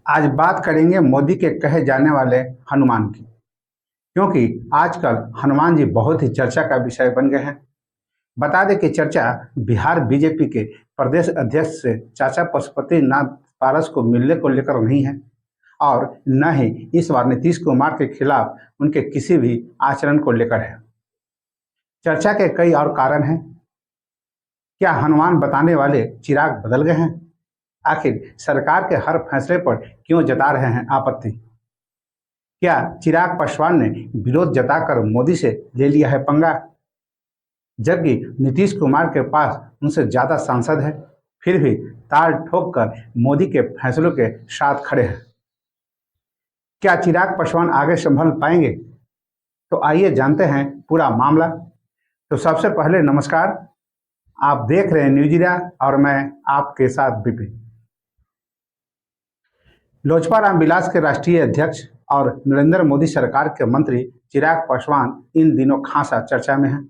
आज बात करेंगे मोदी के कहे जाने वाले हनुमान की। क्योंकि आजकल हनुमान जी बहुत ही चर्चा का विषय बन गए हैं। बता दें कि चर्चा बिहार बीजेपी के प्रदेश अध्यक्ष से चाचा पशुपति नाथ पारस को मिलने को लेकर नहीं है और न ही इस बार नीतीश कुमार के खिलाफ उनके किसी भी आचरण को लेकर है। चर्चा के कई और कारण हैं। क्या हनुमान बताने वाले चिराग बदल गए हैं? आखिर सरकार के हर फैसले पर क्यों जता रहे हैं आपत्ति? क्या चिराग पासवान ने विरोध जताकर मोदी से ले लिया है पंगा, जबकि नीतीश कुमार के पास उनसे ज्यादा सांसद है, फिर भी ताल ठोक कर मोदी के फैसलों के साथ खड़े हैं? क्या चिराग पासवान आगे संभल पाएंगे? तो आइए जानते हैं पूरा मामला। तो सबसे पहले नमस्कार, आप देख रहे हैं न्यूज इंडिया और मैं आपके साथ विपिन। लोजपा रामविलास के राष्ट्रीय अध्यक्ष और नरेंद्र मोदी सरकार के मंत्री चिराग पासवान इन दिनों खासा चर्चा में हैं।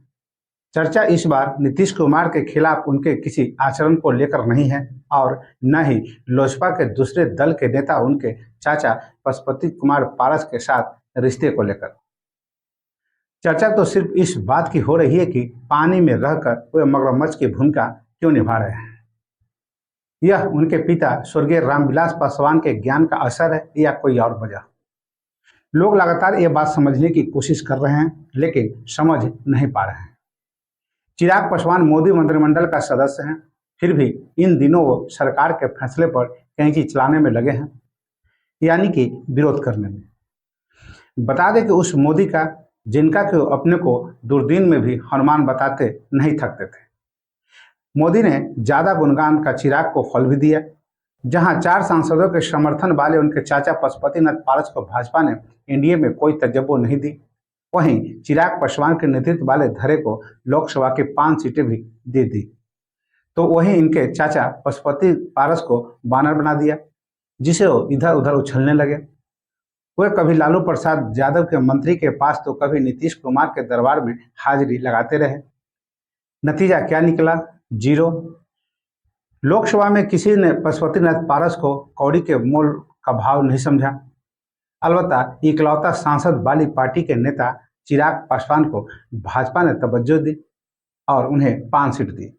चर्चा इस बार नीतीश कुमार के खिलाफ उनके किसी आचरण को लेकर नहीं है और न ही लोजपा के दूसरे दल के नेता उनके चाचा पशुपति कुमार पारस के साथ रिश्ते को लेकर। चर्चा तो सिर्फ इस बात की हो रही है कि पानी में रहकर वे मगरमच्छ की भूमिका क्यों निभा रहे हैं। यह उनके पिता स्वर्गीय रामविलास पासवान के ज्ञान का असर है या कोई और वजह? लोग लगातार ये बात समझने की कोशिश कर रहे हैं लेकिन समझ नहीं पा रहे हैं। चिराग पासवान मोदी मंत्रिमंडल का सदस्य हैं, फिर भी इन दिनों वो सरकार के फैसले पर कैंची चलाने में लगे हैं, यानी कि विरोध करने में। बता दें कि उस मोदी का जिनका कि अपने को दुर्दीन में भी हनुमान बताते नहीं थकते थे। मोदी ने ज्यादा गुणगान का चिराग को फल भी दिया। जहां 4 सांसदों के समर्थन वाले उनके चाचा पशुपतिनाथ पारस को भाजपा ने एनडीए में कोई तजब्बो नहीं दी, वहीं चिराग पासवान के नेतृत्व वाले धड़े को लोकसभा की 5 सीटें भी दे दी, तो वहीं इनके चाचा पशुपति पारस को बानर बना दिया, जिसे वो इधर उधर उछलने लगे। वे कभी लालू प्रसाद यादव के मंत्री के पास तो कभी नीतीश कुमार के दरबार में हाजिरी लगाते रहे। नतीजा क्या निकला? 0। लोकसभा में किसी ने पशुपतिनाथ पारस को कौड़ी के मोल का भाव नहीं समझा। अलबत्ता इकलौता सांसद वाली पार्टी के नेता चिराग पासवान को भाजपा ने तवज्जो दी और उन्हें 5 सीट दी।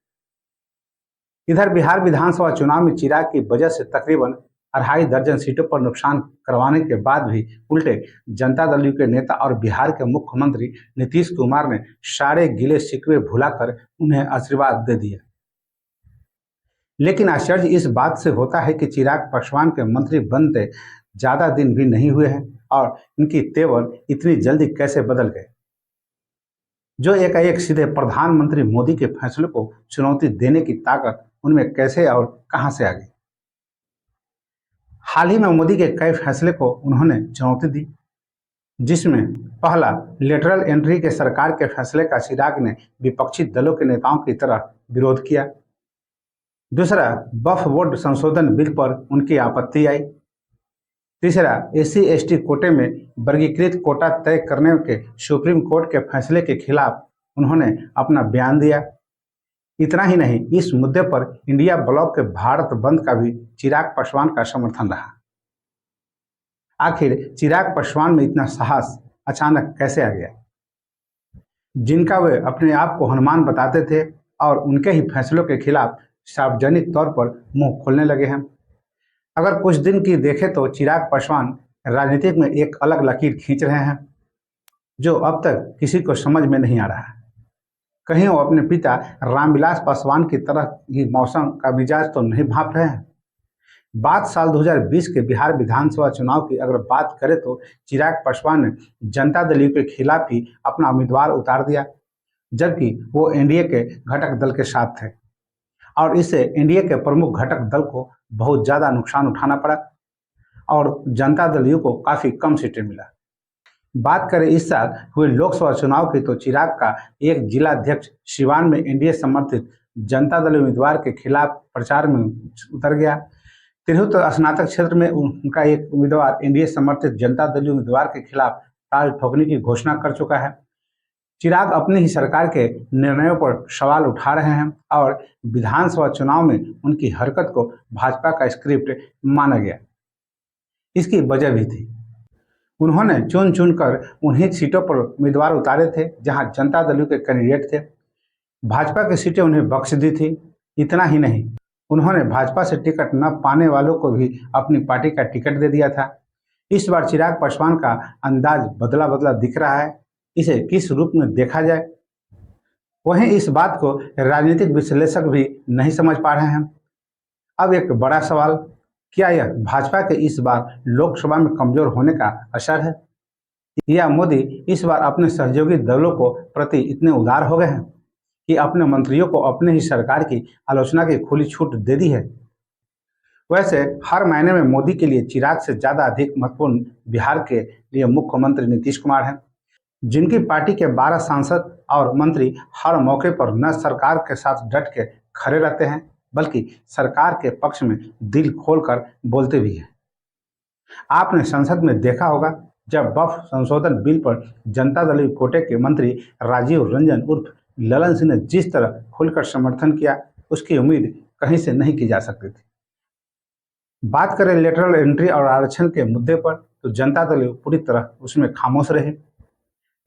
इधर बिहार विधानसभा चुनाव में चिराग की वजह से तकरीबन 2.5 दर्जन सीटों पर नुकसान करवाने के बाद भी उल्टे जनता दल यू के नेता और बिहार के मुख्यमंत्री नीतीश कुमार ने सारे गिले शिकवे भुलाकर उन्हें आशीर्वाद दे दिया। लेकिन आश्चर्य इस बात से होता है कि चिराग पासवान के मंत्री बनते ज्यादा दिन भी नहीं हुए हैं और इनकी तेवर इतनी जल्दी कैसे बदल गए, जो एकाएक सीधे प्रधानमंत्री मोदी के फैसलों को चुनौती देने की ताकत उनमें कैसे और कहां से आ गई। हाल ही में मोदी के कई फैसले को उन्होंने चुनौती दी, जिसमें पहला लेटरल एंट्री के सरकार के फैसले का चिराग ने विपक्षी दलों के नेताओं की तरह विरोध किया। दूसरा, वक्फ बोर्ड संशोधन बिल पर उनकी आपत्ति आई। तीसरा, SC/ST कोटे में वर्गीकृत कोटा तय करने के सुप्रीम कोर्ट के फैसले के खिलाफ उन्होंने अपना बयान दिया। इतना ही नहीं, इस मुद्दे पर इंडिया ब्लॉक के भारत बंद का भी चिराग पासवान का समर्थन रहा। आखिर चिराग पासवान में इतना साहस अचानक कैसे आ गया, जिनका वे अपने आप को हनुमान बताते थे और उनके ही फैसलों के खिलाफ सार्वजनिक तौर पर मुंह खोलने लगे हैं। अगर कुछ दिन की देखें तो चिराग पासवान राजनीति में एक अलग लकीर खींच रहे हैं, जो अब तक किसी को समझ में नहीं आ रहा है। कहीं वो अपने पिता रामविलास पासवान की तरह ही मौसम का मिजाज तो नहीं भांप रहे हैं। बात साल 2020 के बिहार विधानसभा चुनाव की अगर बात करें तो चिराग पासवान ने जनता दल यू के खिलाफ ही अपना उम्मीदवार उतार दिया, जबकि वो एनडीए के घटक दल के साथ थे और इससे एनडीए के प्रमुख घटक दल को बहुत ज्यादा नुकसान उठाना पड़ा और जनता दल यू को काफी कम सीटें मिला। बात करें इस साल हुए लोकसभा चुनाव की तो चिराग का एक जिला अध्यक्ष सिवान में एनडीए समर्थित जनता दल उम्मीदवार के खिलाफ प्रचार में उतर गया। तिरहुत स्नातक क्षेत्र में उनका एक उम्मीदवार एनडीए समर्थित जनता दल उम्मीदवार के खिलाफ ताल ठोकने की घोषणा कर चुका है। चिराग अपनी ही सरकार के निर्णयों पर सवाल उठा रहे हैं और विधानसभा चुनाव में उनकी हरकत को भाजपा का स्क्रिप्ट माना गया। इसकी वजह भी थी। उन्होंने चुन चुन कर उन्हीं सीटों पर उम्मीदवार उतारे थे जहां जनता दल के कैंडिडेट थे। भाजपा की सीटें उन्हें बख्श दी थी। इतना ही नहीं, उन्होंने भाजपा से टिकट न पाने वालों को भी अपनी पार्टी का टिकट दे दिया था। इस बार चिराग पासवान का अंदाज बदला बदला दिख रहा है। इसे किस रूप में देखा जाए, वहीं इस बात को राजनीतिक विश्लेषक भी नहीं समझ पा रहे हैं। अब एक बड़ा सवाल, क्या यह भाजपा के इस बार लोकसभा में कमजोर होने का असर है, या मोदी इस बार अपने सहयोगी दलों को प्रति इतने उदार हो गए हैं कि अपने मंत्रियों को अपने ही सरकार की आलोचना की खुली छूट दे दी है। वैसे हर महीने में मोदी के लिए चिराग से ज्यादा अधिक महत्वपूर्ण बिहार के लिए मुख्यमंत्री नीतीश कुमार हैं, जिनकी पार्टी के 12 सांसद और मंत्री हर मौके पर न सरकार के साथ डट के खड़े रहते हैं, बल्कि सरकार के पक्ष में दिल खोलकर बोलते भी हैं। आपने संसद में देखा होगा, जब वक्फ संशोधन बिल पर जनता दल कोटे के मंत्री राजीव रंजन उर्फ ललन सिंह ने जिस तरह खुलकर समर्थन किया, उसकी उम्मीद कहीं से नहीं की जा सकती थी। बात करें लेटरल एंट्री और आरक्षण के मुद्दे पर, तो जनता दल पूरी तरह उसमें खामोश रहे।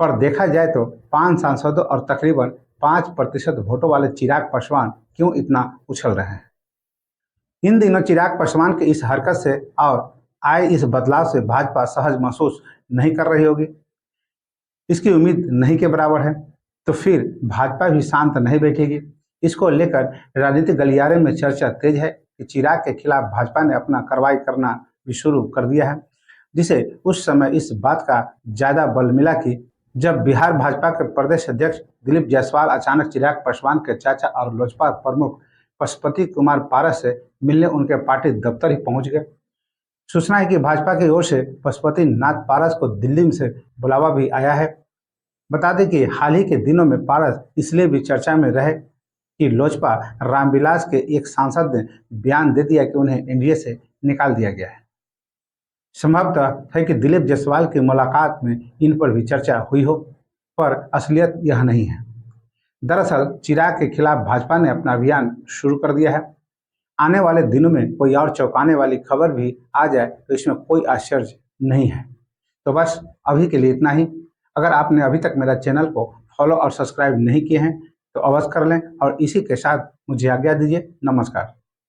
पर देखा जाए तो 5 सांसदों और तकरीबन 5% वोटों वाले चिराग पासवान क्यों इतना उछल रहे हैं। इन दिनों चिराग पासवान की इस हरकत से और आए इस बदलाव से भाजपा सहज महसूस नहीं कर रही होगी, इसकी उम्मीद नहीं के बराबर है। तो फिर भाजपा भी शांत नहीं बैठेगी। इसको लेकर राजनीतिक गलियारे में चर्चा तेज है कि चिराग के खिलाफ भाजपा ने अपना कार्रवाई करना भी शुरू कर दिया है, जिसे उस समय इस बात का ज्यादा बल मिला कि जब बिहार भाजपा के प्रदेश अध्यक्ष दिलीप जायसवाल अचानक चिराग पासवान के चाचा और लोजपा प्रमुख पशुपति कुमार पारस से मिलने उनके पार्टी दफ्तर ही पहुंच गए। सूचना है कि भाजपा की ओर से पशुपति नाथ पारस को दिल्ली से बुलावा भी आया है। बता दें कि हाल ही के दिनों में पारस इसलिए भी चर्चा में रहे कि लोजपा रामविलास के एक सांसद ने बयान दे दिया कि उन्हें एनडीए से निकाल दिया गया है। संभवतः है कि दिलीप जायसवाल की मुलाकात में इन पर भी चर्चा हुई हो, पर असलियत यह नहीं है। दरअसल चिराग के खिलाफ भाजपा ने अपना अभियान शुरू कर दिया है। आने वाले दिनों में कोई और चौंकाने वाली खबर भी आ जाए तो इसमें कोई आश्चर्य नहीं है। तो बस अभी के लिए इतना ही। अगर आपने अभी तक मेरा चैनल को फॉलो और सब्सक्राइब नहीं किए हैं तो अवश्य कर लें, और इसी के साथ मुझे आज्ञा दीजिए। नमस्कार।